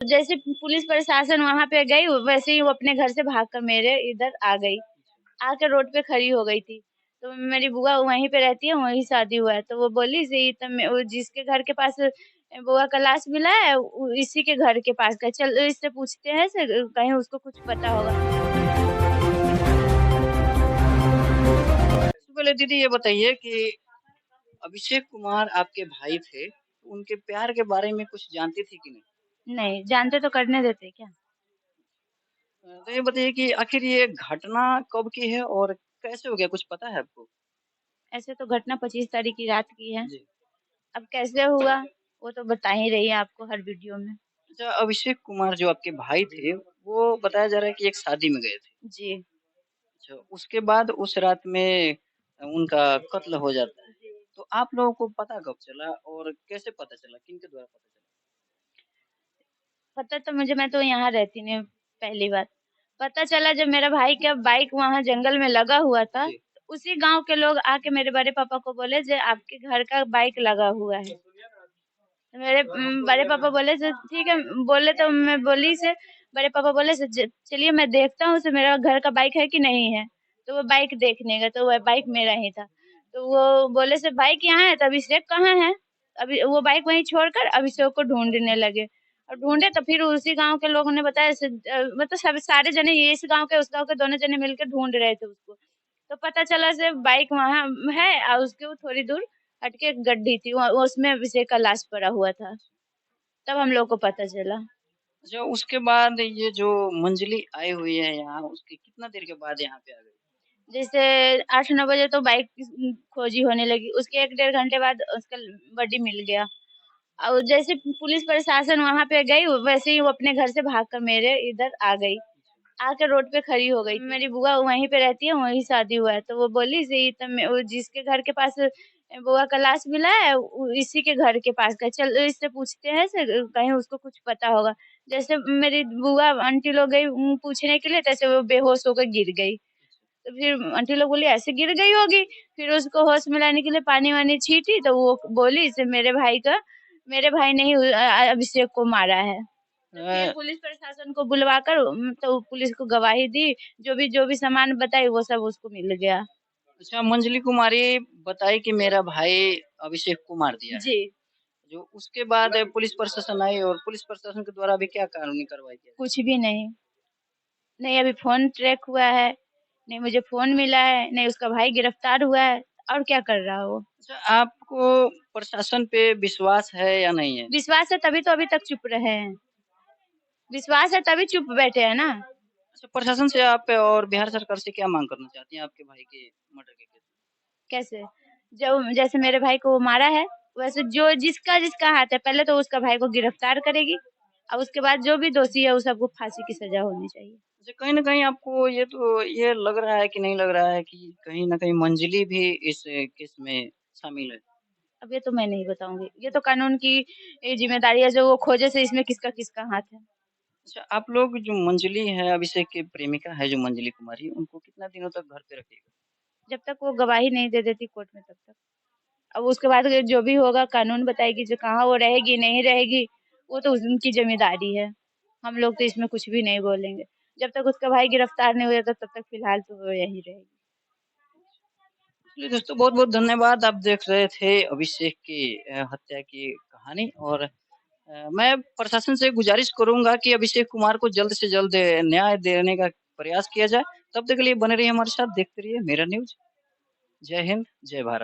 जैसे पुलिस प्रशासन वहाँ पे गई, वैसे ही वो अपने घर से भागकर मेरे इधर आ गई। आके रोड पे खड़ी हो गई थी। तो मेरी बुआ वहीं पे रहती है, वहीं शादी हुआ है। तो वो बोली सी त मैं वो जिसके घर के पास बुआ का लाश मिला है, इसी के घर के पास का, चल इससे पूछते हैं से कहीं उसको कुछ पता होगा। सबसे पहले दीदी ये बताइए कि अभिषेक कुमार आपके भाई थे, तो उनके प्यार के बारे में कुछ जानती थी कि नहीं? नहीं, जानते तो करने देते क्या? तो ये बताइए कि आखिर ये घटना कब की है और कैसे हो गया, कुछ पता है आपको? ऐसे तो घटना 25 तारीख की रात की है। जी। अब कैसे हुआ, वो तो बता ही रही है आपको हर वीडियो में। अच्छा, अभिषेक कुमार जो आपके भाई थे, वो बताया जा रहा है कि एक शादी में गए थे। जी। अच्छा, उसके बाद उस रात में उनका कत्ल हो जाता है। तो आप लोगों को पता कब चला और कैसे पता चला? किनके द्वारा पता चला? पता तो मुझे, मैं तो यहाँ रहती नहीं हूँ, पहली बात। पता चला जब मेरा भाई का बाइक वहाँ जंगल में लगा हुआ था, जी। तो उसी गाँव के लोग आके मेरे बड़े पापा को बोले जे आपके घर का बाइक लगा हुआ है। तो मेरे बड़े पापा बोले से ठीक है, बोले तो मैं बोली से बड़े पापा बोले से चलिए मैं देखता हूँ से मेरा घर का बाइक है कि नहीं है। तो वो बाइक देखने गए, तो वो बाइक मेरा ही था। तो वो बोले से बाइक यहाँ है, तो अभिषेक कहाँ है? अभी वो बाइक वहीं छोड़कर अभिषेक को ढूँढने लगे। और ढूँढे तो फिर उसी गाँव के लोगों ने बताया मतलब सब सारे जने, ये इस गाँव के उस गाँव के दोनों जने मिलके ढूँढ रहे थे उसको। तो पता चला से बाइक वहाँ है और उसके वो थोड़ी दूर हट के एक गड्डी थी, उसमें अभिषेक का लाश पड़ा हुआ था। तब हम लोग को पता चला। अच्छा, उसके बाद ये जो मंजली आई हुई है यहाँ, उसके कितना देर के बाद यहाँ पे आ गई? जैसे 8-9 बजे तो बाइक की खोजी होने लगी। उसके 1 डेढ़ घंटे बाद उसका बॉडी मिल गया। और जैसे पुलिस प्रशासन वहाँ पे गई, वैसे ही वो अपने घर से भागकर मेरे इधर आ गई। आके रोड पे खड़ी हो गई थी। मेरी बुआ वहीं पे रहती है, वहीं शादी हुआ है। तो वो बोली सी त मैं वो जिसके घर के पास बुआ का लाश मिला है, इसी के घर के पास का, चल इससे पूछते हैं से कहीं उसको कुछ पता होगा। जैसे मेरी बुआ आंटी लोग गई पूछने के लिए, तैसे वो बेहोश होकर गिर गई। तो फिर आंटी लोग बोली ऐसे गिर गई होगी। फिर उसको होश में लाने के लिए पानी-वानी छीटी, तो वो बोली से मेरे भाई ने ही अभिषेक को मारा है। तो फिर अ, पुलिस प्रशासन को बुलवाकर तो पुलिस को गवाही दी, जो भी सामान बताई वो सब उसको मिल गया। अच्छा, मंजली कुमारी बताई कि मेरा भाई अभिषेक को मार दिया है। जी। जो उसके बाद पुलिस प्रशासन आई और पुलिस प्रशासन के द्वारा अभी क्या कानूनी कार्रवाई किया जा रहा कुछ भी नहीं। नहीं अभी फ़ोन ट्रैक हुआ है, नहीं मुझे फ़ोन मिला है, नहीं उसका भाई गिरफ्तार हुआ है, और क्या कर रहा है वो? है? अच्छा, आपको प्रशासन पे विश्वास है या नहीं है? विश्वास है तभी तो अभी तक चुप रहे हैं। विश्वास है तभी चुप बैठे हैं ना। अच्छा, प्रशासन से आप और बिहार सरकार से क्या माँग करना चाहती हैं आपके भाई के मर्डर के केस में? कैसे? जो जैसे मेरे भाई को वो मारा है, वैसे जो जिसका हाथ है, पहले तो उसका भाई को गिरफ्तार करेगी और उसके बाद जो भी दोषी है, उस सबको फांसी की सज़ा होनी चाहिए। अच्छा, कहीं न कहीं आपको ये लग रहा है कि नहीं लग रहा है कि कहीं न कहीं मंजली भी इस केस में शामिल है? अब ये तो मैं नहीं बताऊँगी। ये तो कानून की ज़िम्मेदारी है, जो वो खोजे से इसमें किसका हाथ है। अच्छा, आप लोग जो मंजली है, अभिषेक की प्रेमिका है जो मंजली कुमारी, उनको कितना दिनों तक घर पे रखिएगा? जब तक वो गवाही नहीं दे देती कोर्ट में तब तक। अब उसके बाद जो भी होगा कानून बताएगी, जो कहाँ वो रहेगी, नहीं रहेगी, वो तो उनकी ज़िम्मेदारी है। हम लोग तो इसमें कुछ भी नहीं बोलेंगे। जब तक उसका भाई गिरफ्तार नहीं हो जाता तब तक फ़िलहाल तो वो यहीं रहेगी। चलिए दोस्तों, बहुत-बहुत धन्यवाद। आप देख रहे थे अभिषेक की हत्या की कहानी और मैं प्रशासन से गुज़ारिश करूँगा कि अभिषेक कुमार को जल्द से जल्द न्याय देने का प्रयास किया जाए। तब तक के लिए बने रहिए हमारे साथ, देखते रहिए मेरा न्यूज़। जय हिंद, जय भारत।